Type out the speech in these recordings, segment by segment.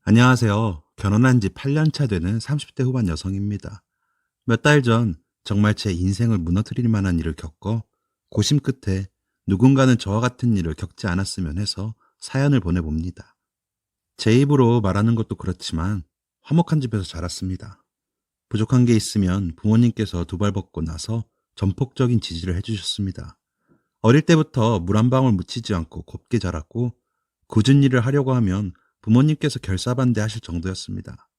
안녕하세요. 결혼한 지 8년 차 되는 30대 후반 여성입니다. 몇 달 전 정말 제 인생을 무너뜨릴 만한 일을 겪어 고심 끝에 누군가는 저와 같은 일을 겪지 않았으면 해서 사연을 보내봅니다. 제 입으로 말하는 것도 그렇지만 화목한 집에서 자랐습니다. 부족한 게 있으면 부모님께서 두 발 벗고 나서 전폭적인 지지를 해주셨습니다. 어릴 때부터 물 한 방울 묻히지 않고 곱게 자랐고 굳은 일을 하려고 하면 부모님께서 결사반대하실 정도였습니다.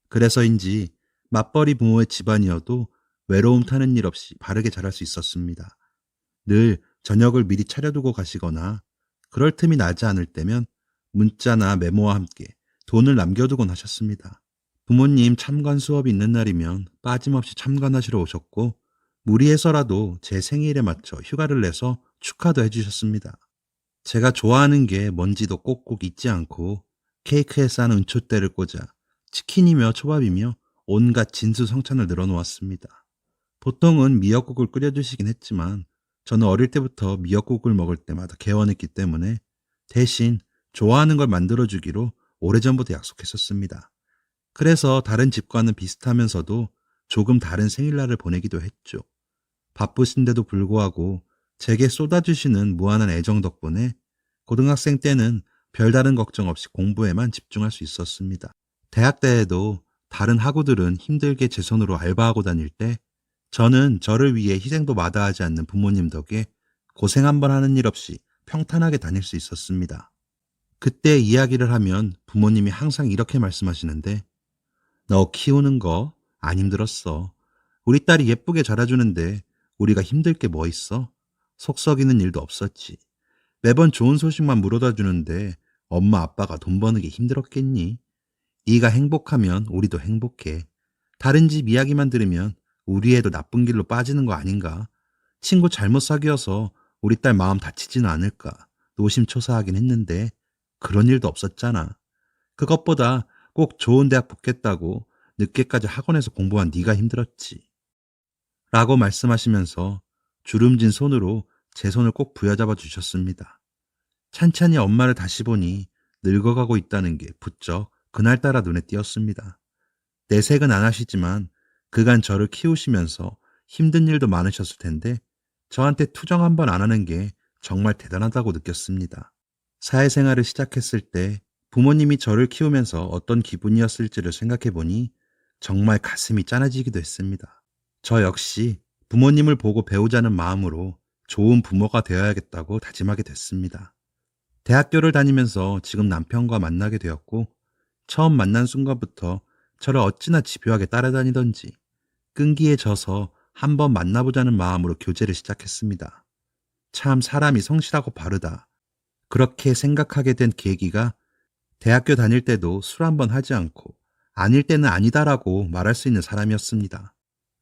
그래서인지 맞벌이 부모의 집안이어도 외로움 타는 일 없이 바르게 자랄 수 있었습니다. 늘 저녁을 미리 차려두고 가시거나 그럴 틈이 나지 않을 때면 문자나 메모와 함께 돈을 남겨두곤 하셨습니다. 부모님 참관 수업이 있는 날이면 빠짐없이 참관하시러 오셨고 무리해서라도 제 생일에 맞춰 휴가를 내서 축하도 해주셨습니다. 제가 좋아하는 게 뭔지도 꼭꼭 잊지 않고 케이크에 싼 은초대를 꽂아 치킨이며 초밥이며 온갖 진수성찬을 늘어놓았습니다. 보통은 미역국을 끓여주시긴 했지만 저는 어릴 때부터 미역국을 먹을 때마다 개원했기 때문에 대신 좋아하는 걸 만들어주기로 오래전부터 약속했었습니다. 그래서 다른 집과는 비슷하면서도 조금 다른 생일날을 보내기도 했죠. 바쁘신데도 불구하고 제게 쏟아주시는 무한한 애정 덕분에 고등학생 때는 별다른 걱정 없이 공부에만 집중할 수 있었습니다. 대학 때에도 다른 학우들은 힘들게 제 손으로 알바하고 다닐 때 저는 저를 위해 희생도 마다하지 않는 부모님 덕에 고생 한번 하는 일 없이 평탄하게 다닐 수 있었습니다. 그때 이야기를 하면 부모님이 항상 이렇게 말씀하시는데 너 키우는 거 안 힘들었어. 우리 딸이 예쁘게 자라주는데 우리가 힘들 게 뭐 있어? 속 썩이는 일도 없었지. 매번 좋은 소식만 물어다 주는데 엄마 아빠가 돈 버는 게 힘들었겠니? 네가 행복하면 우리도 행복해. 다른 집 이야기만 들으면 우리 애도 나쁜 길로 빠지는 거 아닌가? 친구 잘못 사귀어서 우리 딸 마음 다치지는 않을까? 노심초사하긴 했는데 그런 일도 없었잖아. 그것보다 꼭 좋은 대학 붙겠다고 늦게까지 학원에서 공부한 네가 힘들었지. 라고 말씀하시면서 주름진 손으로 제 손을 꼭 부여잡아 주셨습니다. 찬찬히 엄마를 다시 보니 늙어가고 있다는 게 부쩍 그날따라 눈에 띄었습니다. 내색은 안 하시지만 그간 저를 키우시면서 힘든 일도 많으셨을 텐데 저한테 투정 한 번 안 하는 게 정말 대단하다고 느꼈습니다. 사회생활을 시작했을 때 부모님이 저를 키우면서 어떤 기분이었을지를 생각해 보니 정말 가슴이 짠해지기도 했습니다. 저 역시 부모님을 보고 배우자는 마음으로 좋은 부모가 되어야겠다고 다짐하게 됐습니다. 대학교를 다니면서 지금 남편과 만나게 되었고 처음 만난 순간부터 저를 어찌나 집요하게 따라다니던지 끈기에 져서 한번 만나보자는 마음으로 교제를 시작했습니다. 참 사람이 성실하고 바르다. 그렇게 생각하게 된 계기가 대학교 다닐 때도 술 한 번 하지 않고 아닐 때는 아니다라고 말할 수 있는 사람이었습니다.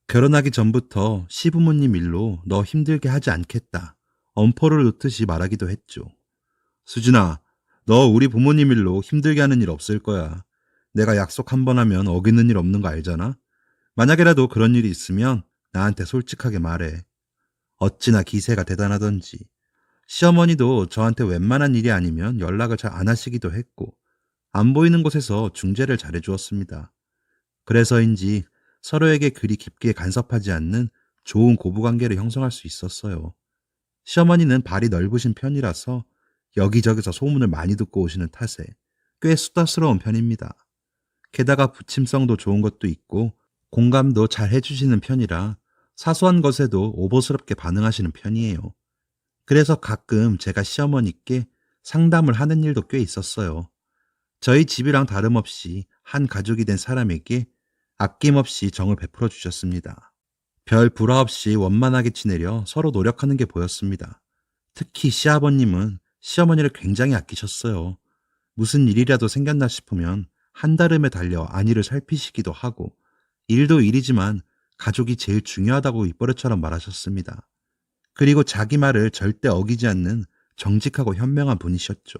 결혼하기 전부터 시부모님 일로 너 힘들게 하지 않겠다. 엄포를 놓듯이 말하기도 했죠. 수진아, 너 우리 부모님 일로 힘들게 하는 일 없을 거야. 내가 약속 한 번 하면 어기는 일 없는 거 알잖아? 만약에라도 그런 일이 있으면 나한테 솔직하게 말해. 어찌나 기세가 대단하던지. 시어머니도 저한테 웬만한 일이 아니면 연락을 잘 안 하시기도 했고 안 보이는 곳에서 중재를 잘해 주었습니다. 그래서인지 서로에게 그리 깊게 간섭하지 않는 좋은 고부관계를 형성할 수 있었어요. 시어머니는 발이 넓으신 편이라서 여기저기서 소문을 많이 듣고 오시는 탓에 꽤 수다스러운 편입니다. 게다가 부침성도 좋은 것도 있고 공감도 잘 해주시는 편이라 사소한 것에도 오버스럽게 반응하시는 편이에요. 그래서 가끔 제가 시어머니께 상담을 하는 일도 꽤 있었어요. 저희 집이랑 다름없이 한 가족이 된 사람에게 아낌없이 정을 베풀어 주셨습니다. 별 불화 없이 원만하게 지내려 서로 노력하는 게 보였습니다. 특히 시아버님은 시어머니를 굉장히 아끼셨어요. 무슨 일이라도 생겼나 싶으면 한달음에 달려 안위를 살피시기도 하고 일도 일이지만 가족이 제일 중요하다고 입버릇처럼 말하셨습니다. 그리고 자기 말을 절대 어기지 않는 정직하고 현명한 분이셨죠.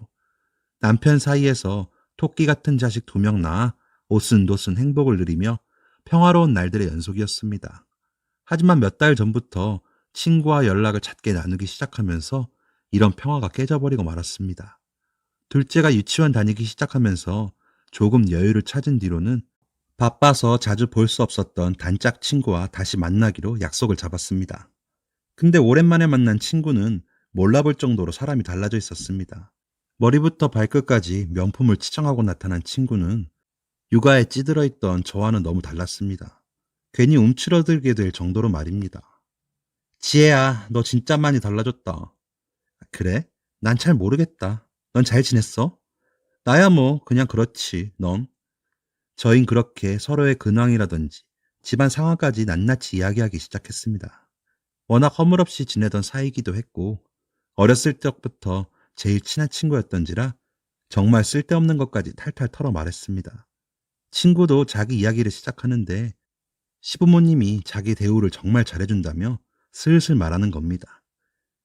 남편 사이에서 토끼 같은 자식 2명 낳아 오순도순 행복을 누리며 평화로운 날들의 연속이었습니다. 하지만 몇 달 전부터 친구와 연락을 잦게 나누기 시작하면서 이런 평화가 깨져버리고 말았습니다. 둘째가 유치원 다니기 시작하면서 조금 여유를 찾은 뒤로는 바빠서 자주 볼 수 없었던 단짝 친구와 다시 만나기로 약속을 잡았습니다. 근데 오랜만에 만난 친구는 몰라볼 정도로 사람이 달라져 있었습니다. 머리부터 발끝까지 명품을 치장하고 나타난 친구는 육아에 찌들어 있던 저와는 너무 달랐습니다. 괜히 움츠러들게 될 정도로 말입니다. 지혜야, 너 진짜 많이 달라졌다. 그래? 난 잘 모르겠다. 넌 잘 지냈어? 나야 뭐 그냥 그렇지. 넌? 저흰 그렇게 서로의 근황이라든지 집안 상황까지 낱낱이 이야기하기 시작했습니다. 워낙 허물없이 지내던 사이기도 했고 어렸을 적부터 제일 친한 친구였던지라 정말 쓸데없는 것까지 탈탈 털어 말했습니다. 친구도 자기 이야기를 시작하는데 시부모님이 자기 대우를 정말 잘해준다며 슬슬 말하는 겁니다.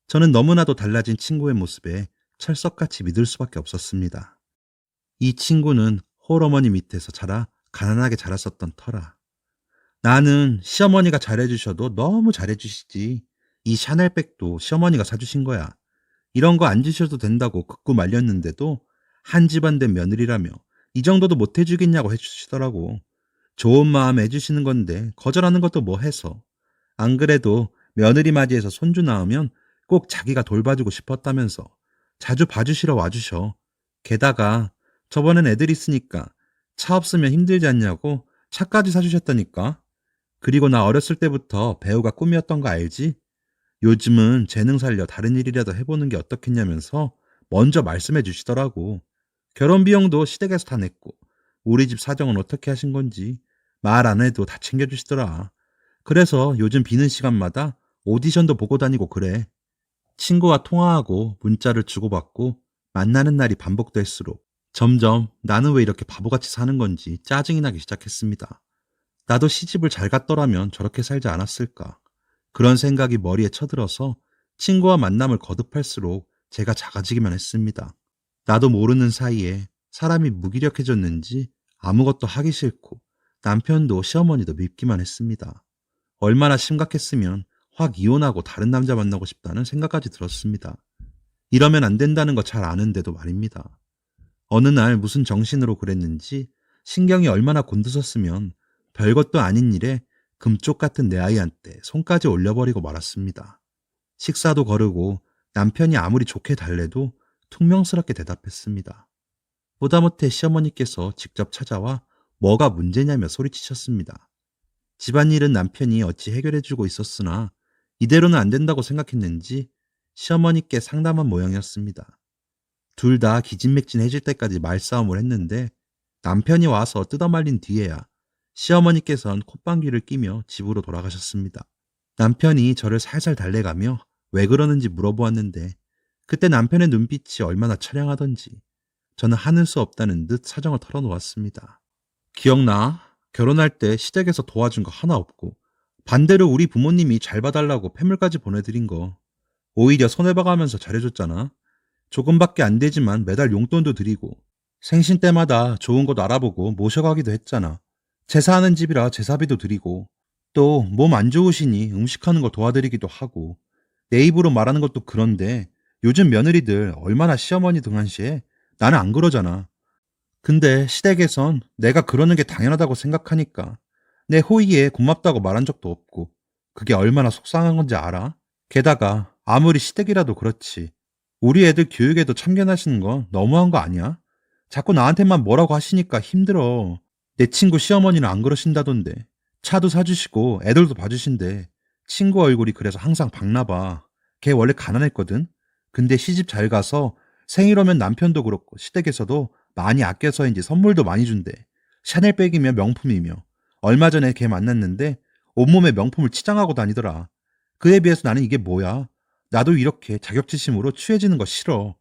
저는 너무나도 달라진 친구의 모습에 철석같이 믿을 수밖에 없었습니다. 이 친구는 홀어머니 밑에서 자라 가난하게 자랐었던 터라. 나는 시어머니가 잘해주셔도 너무 잘해주시지. 이 샤넬백도 시어머니가 사주신 거야. 이런 거 안 주셔도 된다고 극구 말렸는데도 한 집안 된 며느리라며 이 정도도 못 해주겠냐고 해주시더라고. 좋은 마음에 해주시는 건데 거절하는 것도 뭐 해서. 안 그래도 며느리 맞이해서 손주 낳으면 꼭 자기가 돌봐주고 싶었다면서 자주 봐주시러 와주셔. 게다가 저번엔 애들 있으니까 차 없으면 힘들지 않냐고 차까지 사주셨다니까. 그리고 나 어렸을 때부터 배우가 꿈이었던 거 알지? 요즘은 재능 살려 다른 일이라도 해보는 게 어떻겠냐면서 먼저 말씀해 주시더라고. 결혼 비용도 시댁에서 다 냈고 우리 집 사정은 어떻게 하신 건지 말 안 해도 다 챙겨주시더라. 그래서 요즘 비는 시간마다 오디션도 보고 다니고 그래. 친구와 통화하고 문자를 주고받고 만나는 날이 반복될수록 점점 나는 왜 이렇게 바보같이 사는 건지 짜증이 나기 시작했습니다. 나도 시집을 잘 갔더라면 저렇게 살지 않았을까. 그런 생각이 머리에 쳐들어서 친구와 만남을 거듭할수록 제가 작아지기만 했습니다. 나도 모르는 사이에 사람이 무기력해졌는지 아무것도 하기 싫고 남편도 시어머니도 밉기만 했습니다. 얼마나 심각했으면 확 이혼하고 다른 남자 만나고 싶다는 생각까지 들었습니다. 이러면 안 된다는 거 잘 아는데도 말입니다. 어느 날 무슨 정신으로 그랬는지 신경이 얼마나 곤두섰으면 별것도 아닌 일에 금쪽 같은 내 아이한테 손까지 올려버리고 말았습니다. 식사도 거르고 남편이 아무리 좋게 달래도 퉁명스럽게 대답했습니다. 보다못해 시어머니께서 직접 찾아와 뭐가 문제냐며 소리치셨습니다. 집안일은 남편이 어찌 해결해주고 있었으나 이대로는 안 된다고 생각했는지 시어머니께 상담한 모양이었습니다. 둘 다 기진맥진해질 때까지 말싸움을 했는데 남편이 와서 뜯어말린 뒤에야 시어머니께선 콧방귀를 끼며 집으로 돌아가셨습니다. 남편이 저를 살살 달래가며 왜 그러는지 물어보았는데 그때 남편의 눈빛이 얼마나 처량하던지 저는 하는 수 없다는 듯 사정을 털어놓았습니다. 기억나? 결혼할 때 시댁에서 도와준 거 하나 없고 반대로 우리 부모님이 잘 봐달라고 폐물까지 보내드린 거 오히려 손해봐가면서 잘해줬잖아. 조금밖에 안 되지만 매달 용돈도 드리고 생신 때마다 좋은 곳 알아보고 모셔가기도 했잖아. 제사하는 집이라 제사비도 드리고 또 몸 안 좋으시니 음식하는 거 도와드리기도 하고 내 입으로 말하는 것도 그런데 요즘 며느리들 얼마나 시어머니 등한시해. 나는 안 그러잖아. 근데 시댁에선 내가 그러는 게 당연하다고 생각하니까 내 호의에 고맙다고 말한 적도 없고 그게 얼마나 속상한 건지 알아? 게다가 아무리 시댁이라도 그렇지 우리 애들 교육에도 참견하시는 건 너무한 거 아니야? 자꾸 나한테만 뭐라고 하시니까 힘들어. 내 친구 시어머니는 안 그러신다던데 차도 사주시고 애들도 봐주신대. 친구 얼굴이 그래서 항상 밝나 봐. 걔 원래 가난했거든. 근데 시집 잘 가서 생일 오면 남편도 그렇고 시댁에서도 많이 아껴서인지 선물도 많이 준대. 샤넬백이며 명품이며. 얼마 전에 걔 만났는데 온몸에 명품을 치장하고 다니더라. 그에 비해서 나는 이게 뭐야. 나도 이렇게 자격지심으로 취해지는 거 싫어.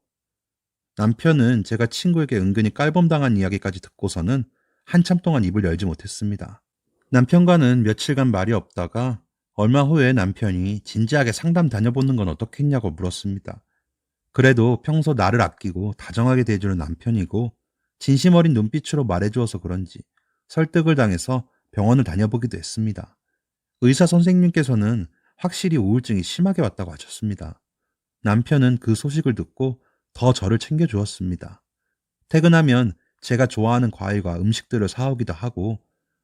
남편은 제가 친구에게 은근히 깔범당한 이야기까지 듣고서는 한참 동안 입을 열지 못했습니다. 남편과는 며칠간 말이 없다가 얼마 후에 남편이 진지하게 상담 다녀보는 건 어떻겠냐고 물었습니다. 그래도 평소 나를 아끼고 다정하게 대해주는 남편이고 진심 어린 눈빛으로 말해주어서 그런지 설득을 당해서 병원을 다녀보기도 했습니다. 의사 선생님께서는 확실히 우울증이 심하게 왔다고 하셨습니다. 남편은 그 소식을 듣고 더 저를 챙겨주었습니다. 퇴근하면 제가 좋아하는 과일과 음식들을 사오기도 하고,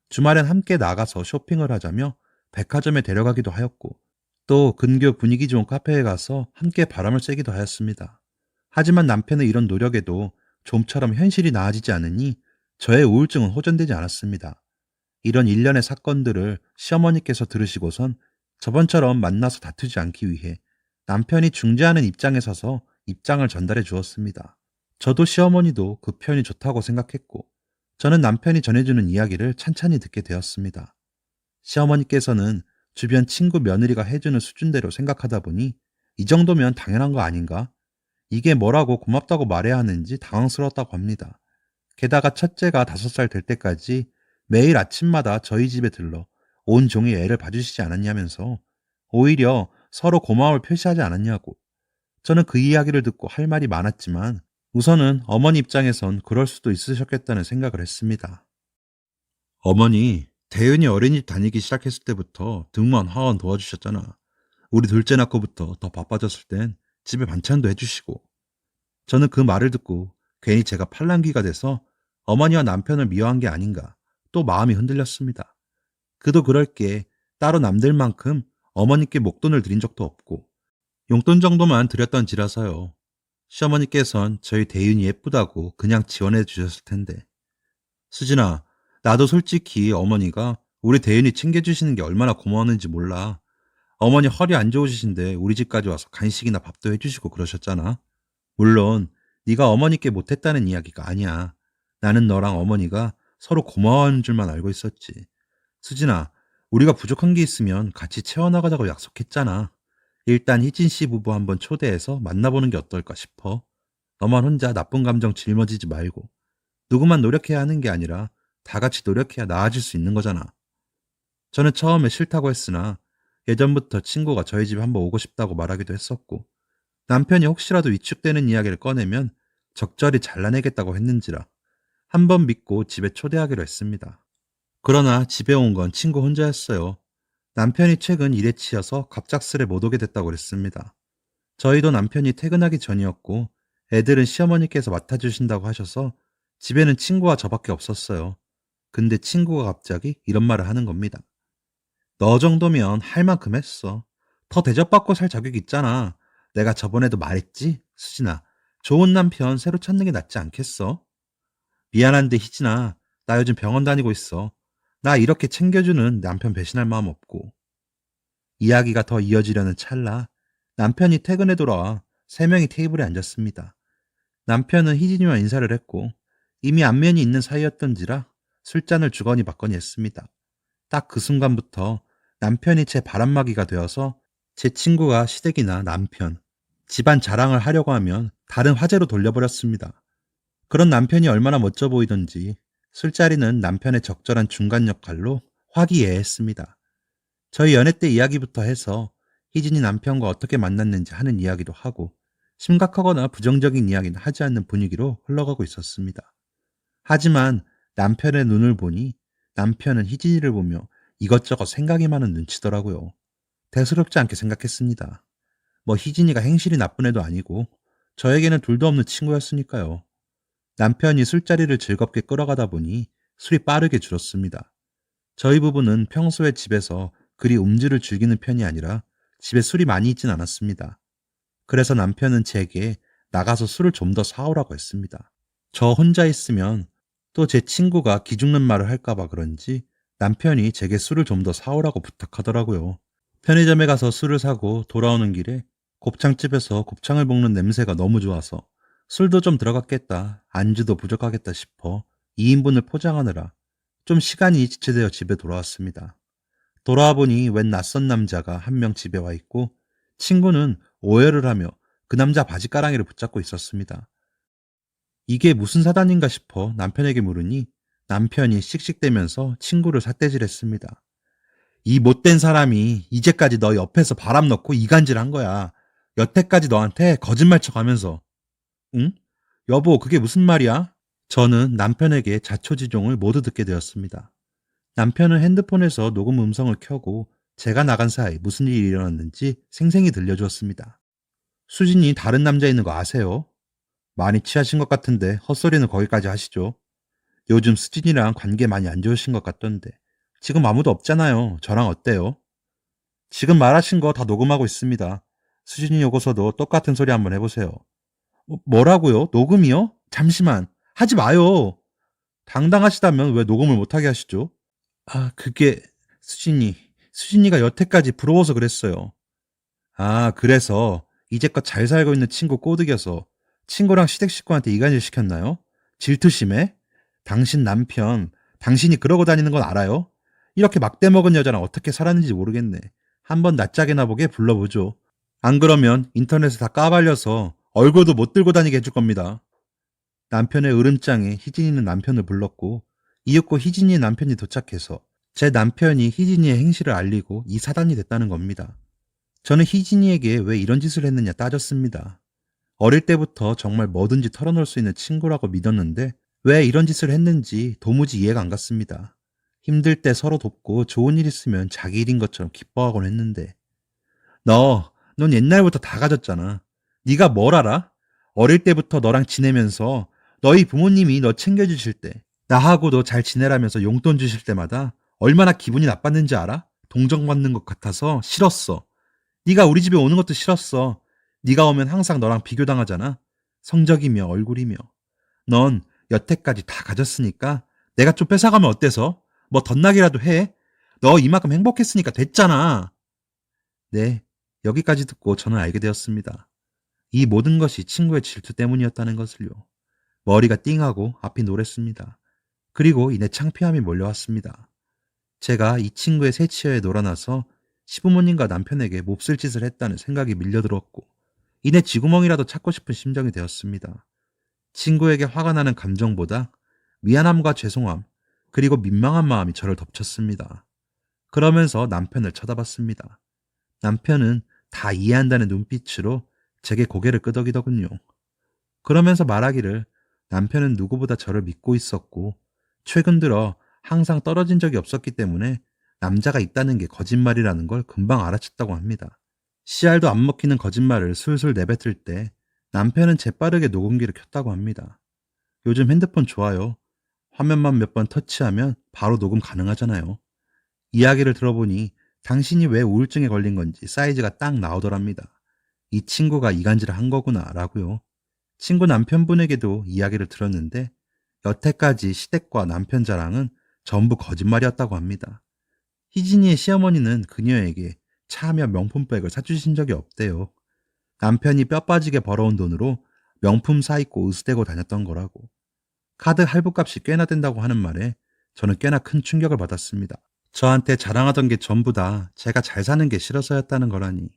주말엔 함께 나가서 쇼핑을 하자며 백화점에 데려가기도 하였고, 또 근교 분위기 좋은 카페에 가서 함께 바람을 쐬기도 하였습니다. 하지만 남편의 이런 노력에도 좀처럼 현실이 나아지지 않으니 저의 우울증은 호전되지 않았습니다. 이런 일련의 사건들을 시어머니께서 들으시고선 저번처럼 만나서 다투지 않기 위해 남편이 중재하는 입장에 서서 입장을 전달해 주었습니다. 저도 시어머니도 그 편이 좋다고 생각했고, 저는 남편이 전해주는 이야기를 찬찬히 듣게 되었습니다. 시어머니께서는 주변 친구 며느리가 해주는 수준대로 생각하다 보니 이 정도면 당연한 거 아닌가? 이게 뭐라고 고맙다고 말해야 하는지 당황스러웠다고 합니다. 게다가 첫째가 5살 될 때까지 매일 아침마다 저희 집에 들러 온종일 애를 봐주시지 않았냐면서 오히려 서로 고마움을 표시하지 않았냐고. 저는 그 이야기를 듣고 할 말이 많았지만 우선은 어머니 입장에선 그럴 수도 있으셨겠다는 생각을 했습니다. 어머니, 대윤이 어린이집 다니기 시작했을 때부터 등원, 하원 도와주셨잖아. 우리 둘째 낳고부터 더 바빠졌을 땐 집에 반찬도 해주시고. 저는 그 말을 듣고 괜히 제가 팔랑귀가 돼서 어머니와 남편을 미워한 게 아닌가 또 마음이 흔들렸습니다. 그도 그럴 게 따로 남들만큼 어머니께 목돈을 드린 적도 없고 용돈 정도만 드렸던 지라서요. 시어머니께선 저희 대윤이 예쁘다고 그냥 지원해 주셨을 텐데. 수진아, 나도 솔직히 어머니가 우리 대윤이 챙겨주시는 게 얼마나 고마웠는지 몰라. 어머니 허리 안 좋으시신데 우리 집까지 와서 간식이나 밥도 해주시고 그러셨잖아. 물론 네가 어머니께 못했다는 이야기가 아니야. 나는 너랑 어머니가 서로 고마워하는 줄만 알고 있었지. 수진아, 우리가 부족한 게 있으면 같이 채워나가자고 약속했잖아. 일단 희진 씨 부부 한번 초대해서 만나보는 게 어떨까 싶어. 너만 혼자 나쁜 감정 짊어지지 말고. 누구만 노력해야 하는 게 아니라 다 같이 노력해야 나아질 수 있는 거잖아. 저는 처음에 싫다고 했으나 예전부터 친구가 저희 집에 한번 오고 싶다고 말하기도 했었고 남편이 혹시라도 위축되는 이야기를 꺼내면 적절히 잘라내겠다고 했는지라 한번 믿고 집에 초대하기로 했습니다. 그러나 집에 온 건 친구 혼자였어요. 남편이 최근 일에 치여서 갑작스레 못 오게 됐다고 그랬습니다. 저희도 남편이 퇴근하기 전이었고 애들은 시어머니께서 맡아주신다고 하셔서 집에는 친구와 저밖에 없었어요. 근데 친구가 갑자기 이런 말을 하는 겁니다. 너 정도면 할 만큼 했어. 더 대접받고 살 자격 있잖아. 내가 저번에도 말했지? 수진아, 좋은 남편 새로 찾는 게 낫지 않겠어? 미안한데 희진아, 나 요즘 병원 다니고 있어. 나 이렇게 챙겨주는 남편 배신할 마음 없고. 이야기가 더 이어지려는 찰나 남편이 퇴근해 돌아와 3명이 테이블에 앉았습니다. 남편은 희진이와 인사를 했고 이미 안면이 있는 사이였던지라 술잔을 주거니 받거니 했습니다. 딱 그 순간부터 남편이 제 바람막이가 되어서 제 친구가 시댁이나 남편, 집안 자랑을 하려고 하면 다른 화제로 돌려버렸습니다. 그런 남편이 얼마나 멋져 보이던지 술자리는 남편의 적절한 중간 역할로 화기애애했습니다. 저희 연애 때 이야기부터 해서 희진이 남편과 어떻게 만났는지 하는 이야기도 하고 심각하거나 부정적인 이야기는 하지 않는 분위기로 흘러가고 있었습니다. 하지만 남편의 눈을 보니 남편은 희진이를 보며 이것저것 생각이 많은 눈치더라고요. 대수롭지 않게 생각했습니다. 뭐 희진이가 행실이 나쁜 애도 아니고 저에게는 둘도 없는 친구였으니까요. 남편이 술자리를 즐겁게 끌어가다 보니 술이 빠르게 줄었습니다. 저희 부부는 평소에 집에서 그리 음주를 즐기는 편이 아니라 집에 술이 많이 있진 않았습니다. 그래서 남편은 제게 나가서 술을 좀 더 사오라고 했습니다. 저 혼자 있으면 또 제 친구가 기죽는 말을 할까봐 그런지 남편이 제게 술을 좀 더 사오라고 부탁하더라고요. 편의점에 가서 술을 사고 돌아오는 길에 곱창집에서 곱창을 볶는 냄새가 너무 좋아서 술도 좀 들어갔겠다, 안주도 부족하겠다 싶어 2인분을 포장하느라 좀 시간이 지체되어 집에 돌아왔습니다. 돌아와 보니 웬 낯선 남자가 한 명 집에 와 있고 친구는 오해를 하며 그 남자 바지가랑이를 붙잡고 있었습니다. 이게 무슨 사단인가 싶어 남편에게 물으니 남편이 씩씩대면서 친구를 삿대질했습니다. 이 못된 사람이 이제까지 너 옆에서 바람 넣고 이간질한 거야. 여태까지 너한테 거짓말 쳐가면서. 응? 여보, 그게 무슨 말이야? 저는 남편에게 자초지종을 모두 듣게 되었습니다. 남편은 핸드폰에서 녹음 음성을 켜고 제가 나간 사이 무슨 일이 일어났는지 생생히 들려주었습니다. 수진이 다른 남자 있는 거 아세요? 많이 취하신 것 같은데 헛소리는 거기까지 하시죠. 요즘 수진이랑 관계 많이 안 좋으신 것 같던데. 지금 아무도 없잖아요. 저랑 어때요? 지금 말하신 거 다 녹음하고 있습니다. 수진이 요고서도 똑같은 소리 한번 해보세요. 뭐라고요? 녹음이요? 잠시만. 하지 마요. 당당하시다면 왜 녹음을 못하게 하시죠? 그게 수진이. 수진이가 여태까지 부러워서 그랬어요. 그래서 이제껏 잘 살고 있는 친구 꼬드겨서 친구랑 시댁 식구한테 이간질 시켰나요? 질투심에? 당신 남편, 당신이 그러고 다니는 건 알아요? 이렇게 막대 먹은 여자랑 어떻게 살았는지 모르겠네. 한번 낯짝이나 보게 불러보죠. 안 그러면 인터넷에 다 까발려서 얼굴도 못 들고 다니게 해줄 겁니다. 남편의 으름장에 희진이는 남편을 불렀고 이윽고 희진이의 남편이 도착해서 제 남편이 희진이의 행실을 알리고 이 사단이 됐다는 겁니다. 저는 희진이에게 왜 이런 짓을 했느냐 따졌습니다. 어릴 때부터 정말 뭐든지 털어놓을 수 있는 친구라고 믿었는데 왜 이런 짓을 했는지 도무지 이해가 안 갔습니다. 힘들 때 서로 돕고 좋은 일 있으면 자기 일인 것처럼 기뻐하곤 했는데 넌 옛날부터 다 가졌잖아. 네가 뭘 알아? 어릴 때부터 너랑 지내면서 너희 부모님이 너 챙겨주실 때 나하고 너 잘 지내라면서 용돈 주실 때마다 얼마나 기분이 나빴는지 알아? 동정받는 것 같아서 싫었어. 네가 우리 집에 오는 것도 싫었어. 네가 오면 항상 너랑 비교당하잖아. 성적이며 얼굴이며. 넌 여태까지 다 가졌으니까 내가 좀 뺏어가면 어때서? 뭐 덧나기라도 해. 너 이만큼 행복했으니까 됐잖아. 네, 여기까지 듣고 저는 알게 되었습니다. 이 모든 것이 친구의 질투 때문이었다는 것을요. 머리가 띵하고 앞이 노랬습니다. 그리고 이내 창피함이 몰려왔습니다. 제가 이 친구의 새 치여에 놀아나서 시부모님과 남편에게 몹쓸 짓을 했다는 생각이 밀려들었고 이내 쥐구멍이라도 찾고 싶은 심정이 되었습니다. 친구에게 화가 나는 감정보다 미안함과 죄송함 그리고 민망한 마음이 저를 덮쳤습니다. 그러면서 남편을 쳐다봤습니다. 남편은 다 이해한다는 눈빛으로 제게 고개를 끄덕이더군요. 그러면서 말하기를 남편은 누구보다 저를 믿고 있었고 최근 들어 항상 떨어진 적이 없었기 때문에 남자가 있다는 게 거짓말이라는 걸 금방 알아챘다고 합니다. 씨알도 안 먹히는 거짓말을 술술 내뱉을 때 남편은 재빠르게 녹음기를 켰다고 합니다. 요즘 핸드폰 좋아요. 화면만 몇 번 터치하면 바로 녹음 가능하잖아요. 이야기를 들어보니 당신이 왜 우울증에 걸린 건지 사이즈가 딱 나오더랍니다. 이 친구가 이간질을 한 거구나 라고요. 친구 남편분에게도 이야기를 들었는데 여태까지 시댁과 남편 자랑은 전부 거짓말이었다고 합니다. 희진이의 시어머니는 그녀에게 차며 명품백을 사주신 적이 없대요. 남편이 뼈 빠지게 벌어온 돈으로 명품 사입고 으스대고 다녔던 거라고. 카드 할부값이 꽤나 된다고 하는 말에 저는 꽤나 큰 충격을 받았습니다. 저한테 자랑하던 게 전부 다 제가 잘 사는 게 싫어서였다는 거라니.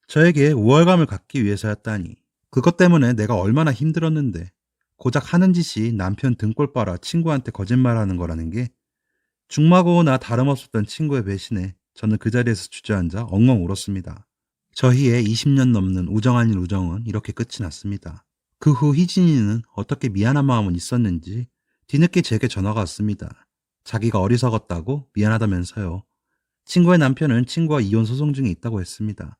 저에게 우월감을 갖기 위해서였다니. 그것 때문에 내가 얼마나 힘들었는데 고작 하는 짓이 남편 등골 빨아 친구한테 거짓말하는 거라는 게 중마고나 다름없었던 친구의 배신에 저는 그 자리에서 주저앉아 엉엉 울었습니다. 저희의 20년 넘는 우정 아닌 우정은 이렇게 끝이 났습니다. 그 후 희진이는 어떻게 미안한 마음은 있었는지 뒤늦게 제게 전화가 왔습니다. 자기가 어리석었다고 미안하다면서요. 친구의 남편은 친구와 이혼 소송 중에 있다고 했습니다.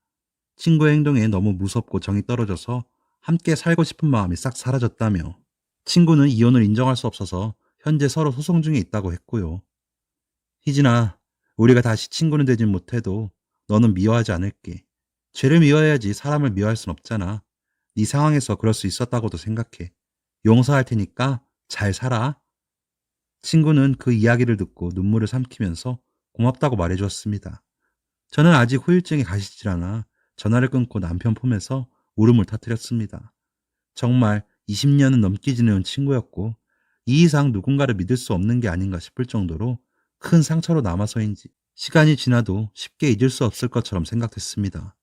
친구의 행동에 너무 무섭고 정이 떨어져서 함께 살고 싶은 마음이 싹 사라졌다며 친구는 이혼을 인정할 수 없어서 현재 서로 소송 중에 있다고 했고요. 희진아, 우리가 다시 친구는 되진 못해도 너는 미워하지 않을게. 죄를 미워해야지 사람을 미워할 순 없잖아. 네 상황에서 그럴 수 있었다고도 생각해. 용서할 테니까 잘 살아. 친구는 그 이야기를 듣고 눈물을 삼키면서 고맙다고 말해주었습니다. 저는 아직 후유증이 가시질 않아 전화를 끊고 남편 폼에서 울음을 터뜨렸습니다. 정말 20년은 넘게 지내온 친구였고 이 이상 누군가를 믿을 수 없는 게 아닌가 싶을 정도로 큰 상처로 남아서인지 시간이 지나도 쉽게 잊을 수 없을 것처럼 생각됐습니다.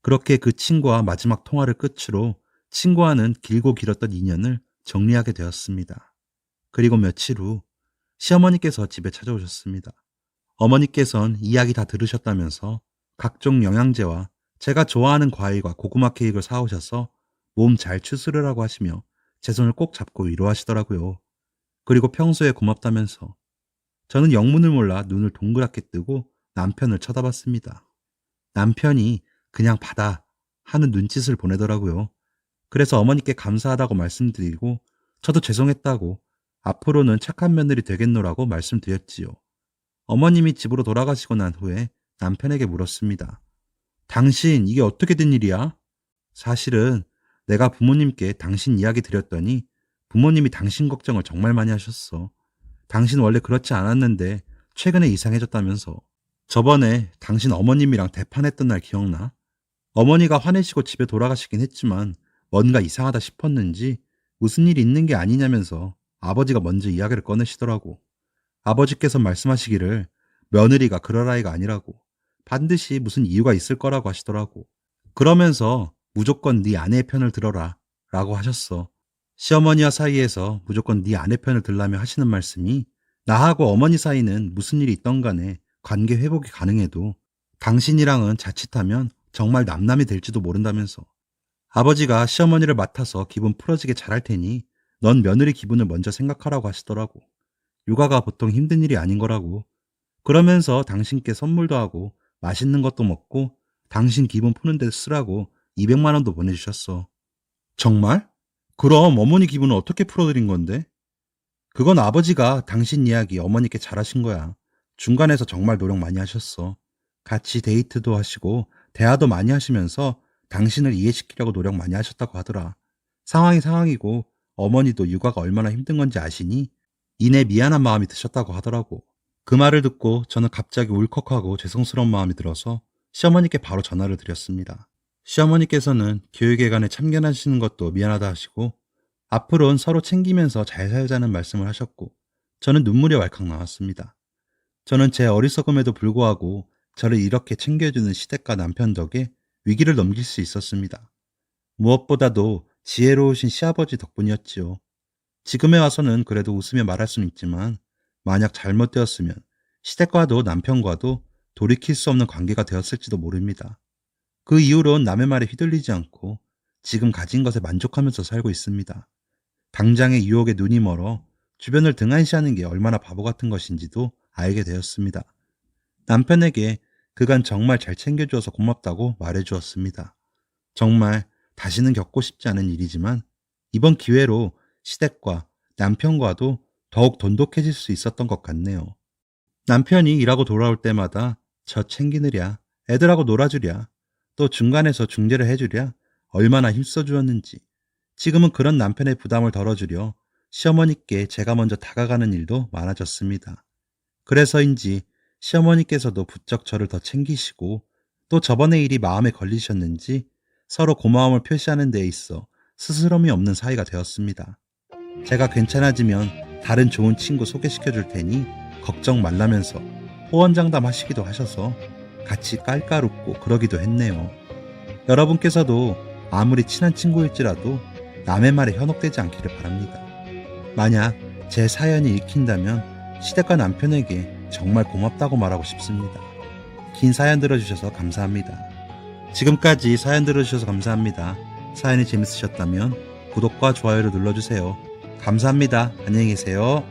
그렇게 그 친구와 마지막 통화를 끝으로 친구와는 길고 길었던 인연을 정리하게 되었습니다. 그리고 며칠 후 시어머니께서 집에 찾아오셨습니다. 어머니께선 이야기 다 들으셨다면서 각종 영양제와 제가 좋아하는 과일과 고구마 케이크를 사오셔서 몸 잘 추스르라고 하시며 제 손을 꼭 잡고 위로하시더라고요. 그리고 평소에 고맙다면서 저는 영문을 몰라 눈을 동그랗게 뜨고 남편을 쳐다봤습니다. 남편이 그냥 받아 하는 눈짓을 보내더라고요. 그래서 어머니께 감사하다고 말씀드리고 저도 죄송했다고 앞으로는 착한 며느리 되겠노라고 말씀드렸지요. 어머님이 집으로 돌아가시고 난 후에 남편에게 물었습니다. 당신 이게 어떻게 된 일이야? 사실은 내가 부모님께 당신 이야기 드렸더니 부모님이 당신 걱정을 정말 많이 하셨어. 당신 원래 그렇지 않았는데 최근에 이상해졌다면서. 저번에 당신 어머님이랑 대판했던 날 기억나? 어머니가 화내시고 집에 돌아가시긴 했지만 뭔가 이상하다 싶었는지 무슨 일이 있는 게 아니냐면서 아버지가 먼저 이야기를 꺼내시더라고. 아버지께서 말씀하시기를 며느리가 그럴 아이가 아니라고, 반드시 무슨 이유가 있을 거라고 하시더라고. 그러면서 무조건 네 아내의 편을 들어라 라고 하셨어. 시어머니와 사이에서 무조건 네 아내 편을 들라며 하시는 말씀이 나하고 어머니 사이는 무슨 일이 있던 간에 관계 회복이 가능해도 당신이랑은 자칫하면 정말 남남이 될지도 모른다면서. 아버지가 시어머니를 맡아서 기분 풀어지게 잘할 테니 넌 며느리 기분을 먼저 생각하라고 하시더라고. 육아가 보통 힘든 일이 아닌 거라고. 그러면서 당신께 선물도 하고 맛있는 것도 먹고 당신 기분 푸는 데 쓰라고 200만 원도 보내주셨어. 정말? 그럼 어머니 기분은 어떻게 풀어드린 건데? 그건 아버지가 당신 이야기 어머니께 잘하신 거야. 중간에서 정말 노력 많이 하셨어. 같이 데이트도 하시고 대화도 많이 하시면서 당신을 이해시키려고 노력 많이 하셨다고 하더라. 상황이 상황이고 어머니도 육아가 얼마나 힘든 건지 아시니 이내 미안한 마음이 드셨다고 하더라고. 그 말을 듣고 저는 갑자기 울컥하고 죄송스러운 마음이 들어서 시어머니께 바로 전화를 드렸습니다. 시어머니께서는 교육회관에 참견하시는 것도 미안하다 하시고 앞으로는 서로 챙기면서 잘 살자는 말씀을 하셨고 저는 눈물이 왈칵 나왔습니다. 저는 제 어리석음에도 불구하고 저를 이렇게 챙겨주는 시댁과 남편 덕에 위기를 넘길 수 있었습니다. 무엇보다도 지혜로우신 시아버지 덕분이었지요. 지금에 와서는 그래도 웃으며 말할 수는 있지만 만약 잘못되었으면 시댁과도 남편과도 돌이킬 수 없는 관계가 되었을지도 모릅니다. 그 이후로는 남의 말에 휘둘리지 않고 지금 가진 것에 만족하면서 살고 있습니다. 당장의 유혹에 눈이 멀어 주변을 등한시하는 게 얼마나 바보 같은 것인지도 알게 되었습니다. 남편에게 그간 정말 잘 챙겨주어서 고맙다고 말해주었습니다. 정말 다시는 겪고 싶지 않은 일이지만 이번 기회로 시댁과 남편과도 더욱 돈독해질 수 있었던 것 같네요. 남편이 일하고 돌아올 때마다 저 챙기느랴, 애들하고 놀아주랴, 또 중간에서 중재를 해주랴 얼마나 힘써주었는지 지금은 그런 남편의 부담을 덜어주려 시어머니께 제가 먼저 다가가는 일도 많아졌습니다. 그래서인지 시어머니께서도 부쩍 저를 더 챙기시고 또 저번의 일이 마음에 걸리셨는지 서로 고마움을 표시하는 데 있어 스스럼이 없는 사이가 되었습니다. 제가 괜찮아지면 다른 좋은 친구 소개시켜 줄 테니 걱정 말라면서 호언장담 하시기도 하셔서 같이 깔깔 웃고 그러기도 했네요. 여러분께서도 아무리 친한 친구일지라도 남의 말에 현혹되지 않기를 바랍니다. 만약 제 사연이 읽힌다면 시댁과 남편에게 정말 고맙다고 말하고 싶습니다. 긴 사연 들어주셔서 감사합니다. 지금까지 사연 들어주셔서 감사합니다. 사연이 재밌으셨다면 구독과 좋아요를 눌러주세요. 감사합니다. 안녕히 계세요.